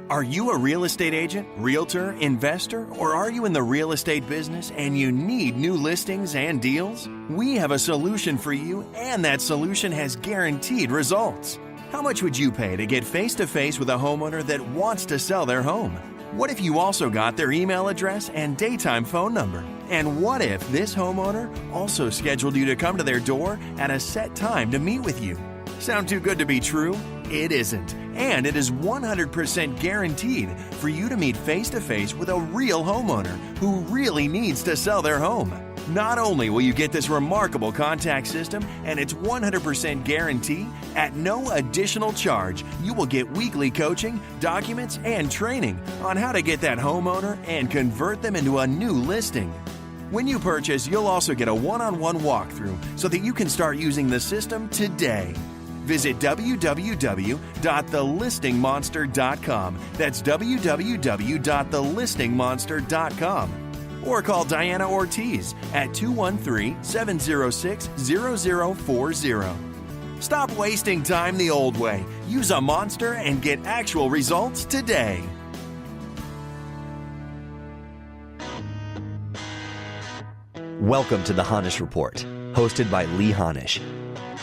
Are you a real estate agent, realtor, investor, or are you in the real estate business and you need new listings and deals? We have a solution for you, and that solution has guaranteed results. How much would you pay to get face-to-face with a homeowner that wants to sell their home? What if you also got their email address and daytime phone number? And what if this homeowner also scheduled you to come to their door at a set time to meet with you? Sound too good to be true? It isn't. And it is 100% guaranteed for you to meet face-to-face with a real homeowner who really needs to sell their home. Not only will you get this remarkable contact system and its 100% guarantee, at no additional charge, you will get weekly coaching, documents, and training on how to get that homeowner and convert them into a new listing. When you purchase, you'll also get a one-on-one walkthrough so that you can start using the system today. Visit www.thelistingmonster.com. That's www.thelistingmonster.com. Or call Diana Ortiz at 213-706-0040. Stop wasting time the old way. Use a monster and get actual results today. Welcome to the Honish Report, hosted by Lee Honish.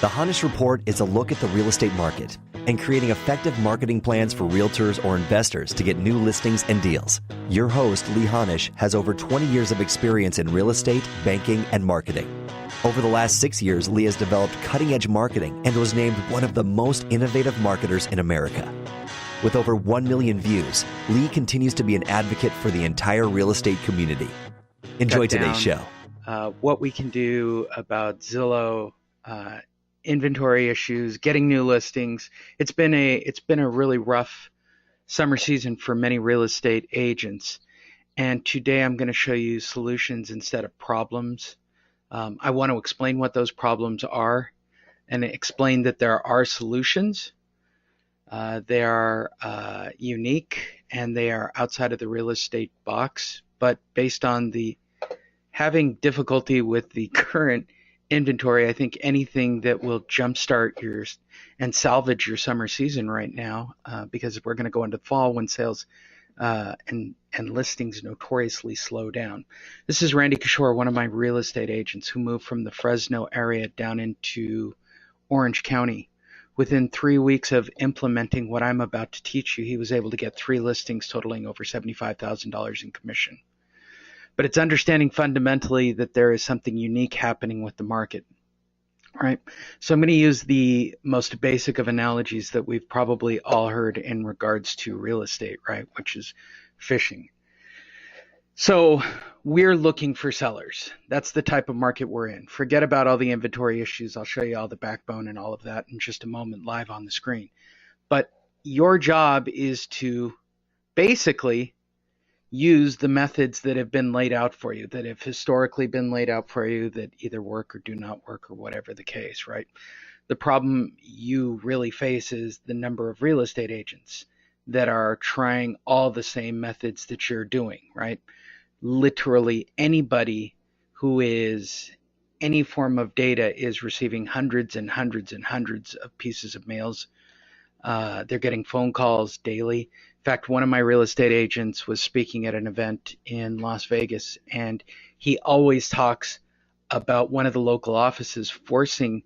The Honish Report is a look at the real estate market and creating effective marketing plans for realtors or investors to get new listings and deals. Your host, Lee Honish, has over 20 years of experience in real estate, banking, and marketing. Over the last 6 years, Lee has developed cutting-edge marketing and was named one of the most innovative marketers in America. With over 1 million views, Lee continues to be an advocate for the entire real estate community. Enjoy today's show. What we can do about Zillow, inventory issues, getting new listings. It's been a really rough summer season for many real estate agents. And today I'm going to show you solutions instead of problems. I want to explain what those problems are and explain that there are solutions. They are unique and they are outside of the real estate box, but based on the having difficulty with the current inventory, I think anything that will jumpstart yours and salvage your summer season right now, because we're going to go into fall when sales and listings notoriously slow down. This is Randy Kishore, one of my real estate agents who moved from the Fresno area down into Orange County. Within 3 weeks of implementing what I'm about to teach you, he was able to get 3 listings totaling over $75,000 in commission. But it's understanding fundamentally that there is something unique happening with the market, right? So I'm going to use the most basic of analogies that we've probably all heard in regards to real estate, right? Which is fishing. So we're looking for sellers. That's the type of market we're in. Forget about all the inventory issues. I'll show you all the backbone and all of that in just a moment live on the screen. But your job is to basically use the methods that have been laid out for you, that have historically been laid out for you, that either work or do not work or whatever the case, right? The problem you really face is the number of real estate agents that are trying all the same methods that you're doing, right? Literally anybody who is any form of data is receiving hundreds and hundreds and hundreds of pieces of mails. They're getting phone calls daily. In fact, one of my real estate agents was speaking at an event in Las Vegas, and he always talks about one of the local offices forcing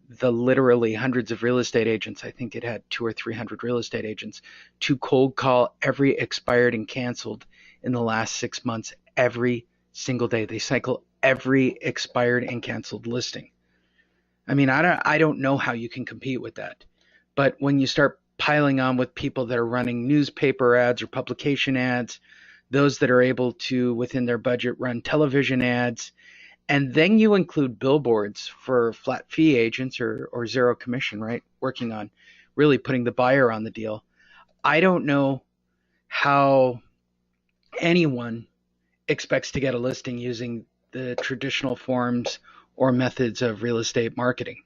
the literally hundreds of real estate agents, I think it had 200 or 300 real estate agents, to cold call every expired and canceled in the last 6 months every single day. They cycle every expired and canceled listing. I mean, I don't know how you can compete with that. But when you start piling on with people that are running newspaper ads or publication ads, those that are able to, within their budget, run television ads, and then you include billboards for flat fee agents or zero commission, right? Working on really putting the buyer on the deal. I don't know how anyone expects to get a listing using the traditional forms or methods of real estate marketing.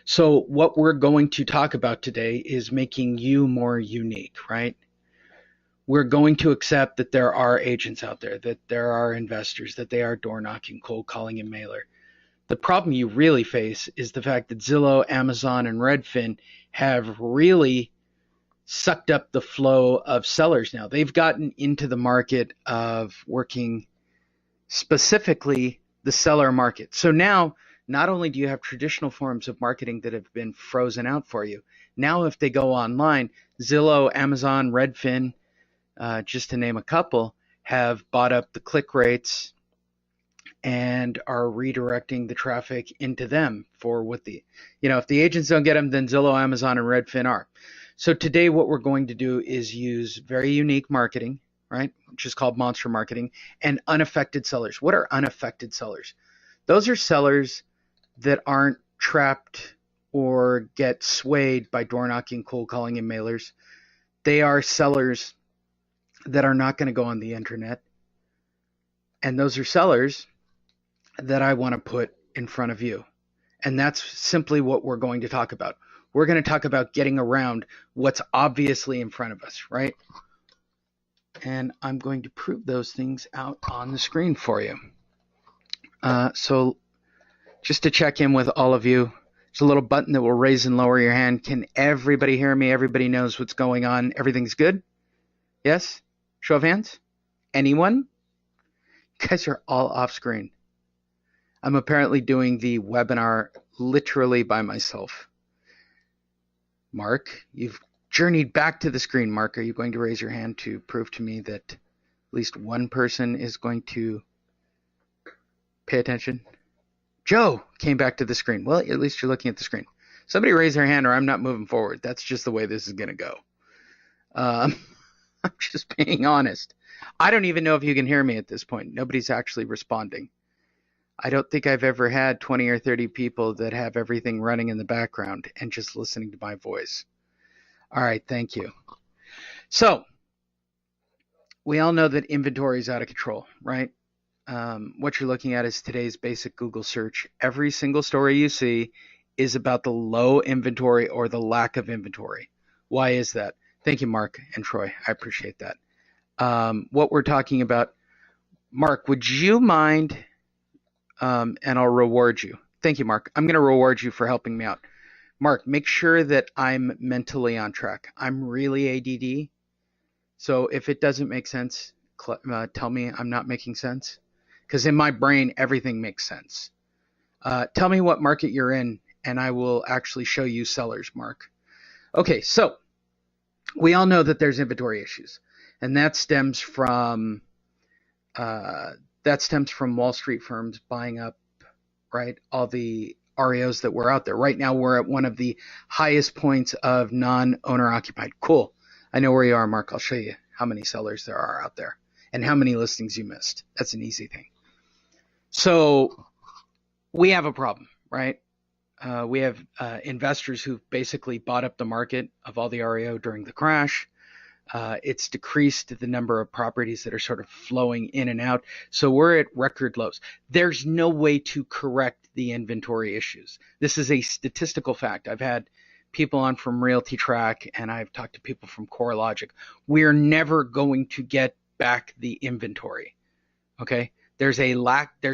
So what we're going to talk about today is making you more unique, right? We're going to accept that there are agents out there, that there are investors, that they are door knocking, cold calling, and mailer. The problem you really face is the fact that Zillow, Amazon, and Redfin have really sucked up the flow of sellers now. They've gotten into the market of working specifically the seller market. So now, not only do you have traditional forms of marketing that have been frozen out for you, now if they go online, Zillow, Amazon, Redfin, just to name a couple, have bought up the click rates and are redirecting the traffic into them for what if the agents don't get them, then Zillow, Amazon, and Redfin are. So today what we're going to do is use very unique marketing, right, which is called monster marketing, and unaffected sellers. What are unaffected sellers? Those are sellers that aren't trapped or get swayed by door knocking, cold calling, and mailers. They are sellers that are not going to go on the internet. And those are sellers that I want to put in front of you. And that's simply what we're going to talk about. We're going to talk about getting around what's obviously in front of us, right? And I'm going to prove those things out on the screen for you. So just to check in with all of you, there's a little button that will raise and lower your hand. Can everybody hear me? Everybody knows what's going on. Everything's good? Yes? Show of hands? Anyone? You guys are all off screen. I'm apparently doing the webinar literally by myself. Mark, you've journeyed back to the screen. Mark, are you going to raise your hand to prove to me that at least one person is going to pay attention? Joe came back to the screen. Well, at least you're looking at the screen. Somebody raise their hand or I'm not moving forward. That's just the way this is going to go. I'm just being honest. I don't even know if you can hear me at this point. Nobody's actually responding. I don't think I've ever had 20 or 30 people that have everything running in the background and just listening to my voice. All right, thank you. So we all know that inventory is out of control, right? What you're looking at is today's basic Google search. Every single story you see is about the low inventory or the lack of inventory. Why is that? Thank you, Mark and Troy. I appreciate that. What we're talking about, Mark, would you mind, and I'll reward you. Thank you, Mark. I'm going to reward you for helping me out. Mark, make sure that I'm mentally on track. I'm really ADD. So if it doesn't make sense, tell me I'm not making sense. Because in my brain, everything makes sense. Tell me what market you're in, and I will actually show you sellers, Mark. Okay, so we all know that there's inventory issues, and that stems from Wall Street firms buying up, right, all the REOs that were out there. Right now, we're at one of the highest points of non-owner occupied. Cool. I know where you are, Mark. I'll show you how many sellers there are out there and how many listings you missed. That's an easy thing. So we have a problem, right? We have investors who basically bought up the market of all the REO during the crash. It's decreased the number of properties that are sort of flowing in and out. So we're at record lows. There's no way to correct the inventory issues. This is a statistical fact. I've had people on from Realty Track and I've talked to people from CoreLogic. We're never going to get back the inventory. Okay? There's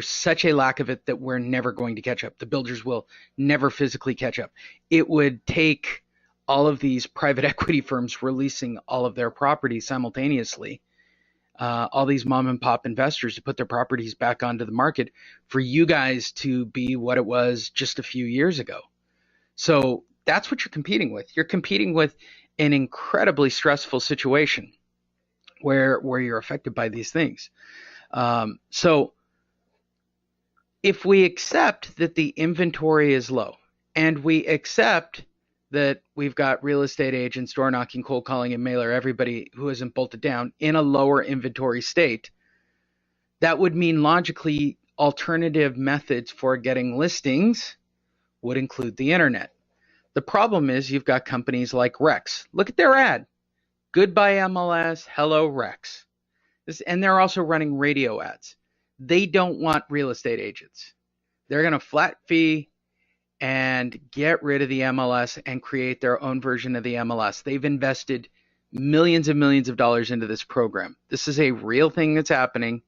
such a lack of it that we're never going to catch up. The builders will never physically catch up. It would take all of these private equity firms releasing all of their properties simultaneously, all these mom and pop investors to put their properties back onto the market for you guys to be what it was just a few years ago. So that's what you're competing with. You're competing with an incredibly stressful situation where you're affected by these things. So if we accept that the inventory is low and we accept that we've got real estate agents, door knocking, cold calling, and mailer, everybody who isn't bolted down in a lower inventory state, that would mean logically alternative methods for getting listings would include the internet. The problem is you've got companies like Rex. Look at their ad. Goodbye MLS, hello Rex. And they're also running radio ads. They don't want real estate agents. They're going to flat fee and get rid of the MLS and create their own version of the MLS. They've invested millions and millions of dollars into this program. This is a real thing that's happening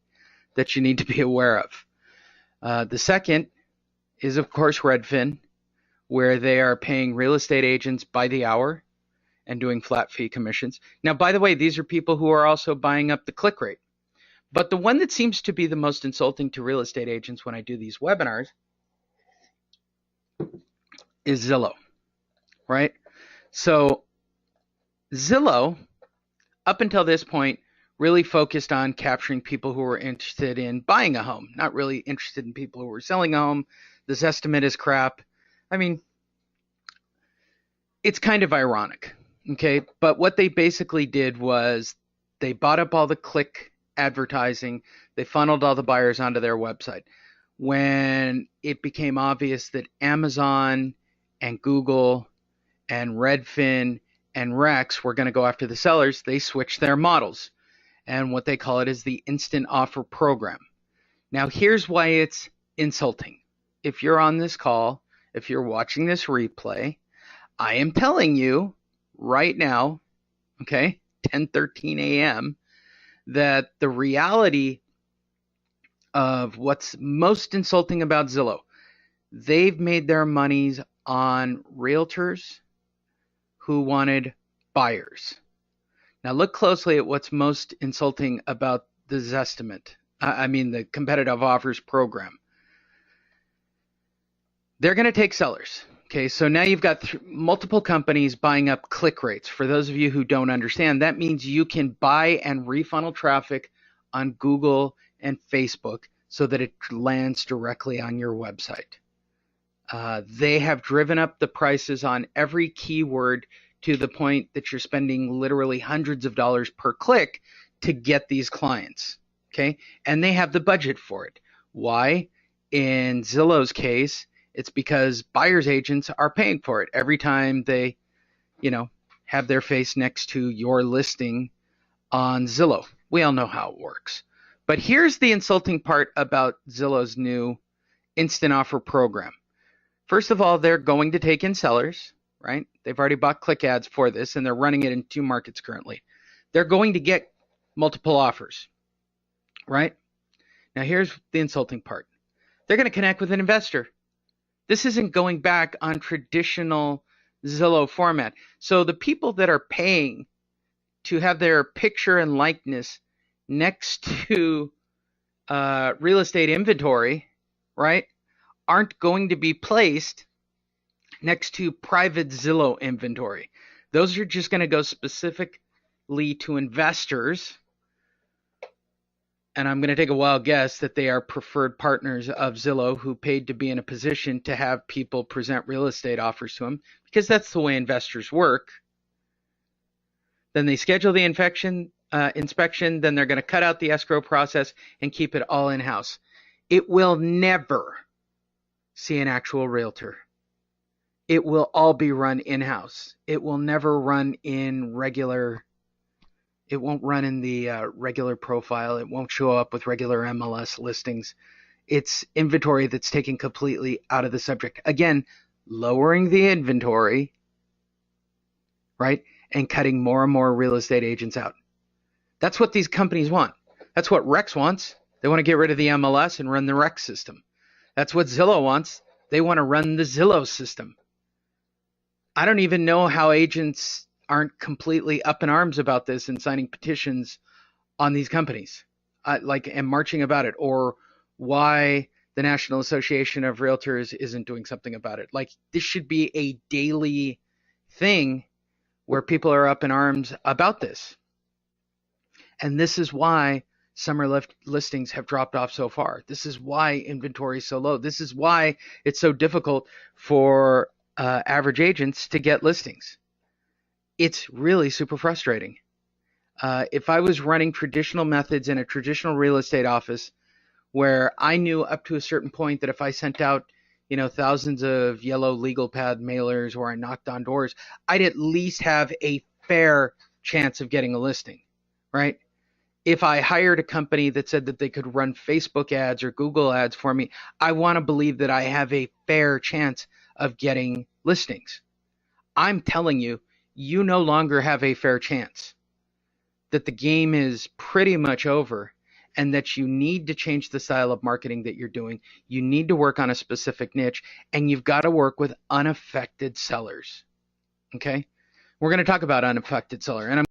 that you need to be aware of. The second is, of course, Redfin, where they are paying real estate agents by the hour and doing flat fee commissions. Now, by the way, these are people who are also buying up the click rate. But the one that seems to be the most insulting to real estate agents when I do these webinars is Zillow, right? So Zillow, up until this point, really focused on capturing people who were interested in buying a home, not really interested in people who were selling a home. This estimate is crap. I mean, it's kind of ironic, okay? But what they basically did was they bought up all the click advertising. They funneled all the buyers onto their website. When it became obvious that Amazon and Google and Redfin and Rex were going to go after the sellers, they switched their models. And what they call it is the instant offer program. Now, here's why it's insulting. If you're on this call, if you're watching this replay, I am telling you right now, okay, 10:13 a.m., that the reality of what's most insulting about Zillow, they've made their monies on realtors who wanted buyers. Now look closely at what's most insulting about the Zestimate. The competitive offers program. They're going to take sellers. Okay, so now you've got multiple companies buying up click rates. For those of you who don't understand, that means you can buy and refunnel traffic on Google and Facebook so that it lands directly on your website. They have driven up the prices on every keyword to the point that you're spending literally hundreds of dollars per click to get these clients, okay? And they have the budget for it. Why? In Zillow's case, it's because buyer's agents are paying for it every time they, have their face next to your listing on Zillow. We all know how it works. But here's the insulting part about Zillow's new instant offer program. First of all, they're going to take in sellers, right? They've already bought click ads for this, and they're running it in 2 markets currently. They're going to get multiple offers, right? Now, here's the insulting part. They're going to connect with an investor. This isn't going back on traditional Zillow format. So the people that are paying to have their picture and likeness next to real estate inventory, right, aren't going to be placed next to private Zillow inventory. Those are just going to go specifically to investors. And I'm going to take a wild guess that they are preferred partners of Zillow who paid to be in a position to have people present real estate offers to them, because that's the way investors work. Then they schedule the inspection, then they're going to cut out the escrow process and keep it all in-house. It will never see an actual realtor. It will all be run in-house. It will never run in it won't run in the regular profile. It won't show up with regular MLS listings. It's inventory that's taken completely out of the subject. Again, lowering the inventory, right, and cutting more and more real estate agents out. That's what these companies want. That's what Rex wants. They want to get rid of the MLS and run the Rex system. That's what Zillow wants. They want to run the Zillow system. I don't even know how agents aren't completely up in arms about this and signing petitions on these companies, and marching about it, or why the National Association of Realtors isn't doing something about it. Like, this should be a daily thing where people are up in arms about this. And this is why summer listings have dropped off so far. This is why inventory is so low. This is why it's so difficult for average agents to get listings. It's really super frustrating. If I was running traditional methods in a traditional real estate office where I knew up to a certain point that if I sent out, thousands of yellow legal pad mailers or I knocked on doors, I'd at least have a fair chance of getting a listing, right? If I hired a company that said that they could run Facebook ads or Google ads for me, I want to believe that I have a fair chance of getting listings. I'm telling you, you no longer have a fair chance, that the game is pretty much over, and that you need to change the style of marketing that you're doing. You need to work on a specific niche, and you've got to work with unaffected sellers. Okay? We're going to talk about unaffected solar, and I'm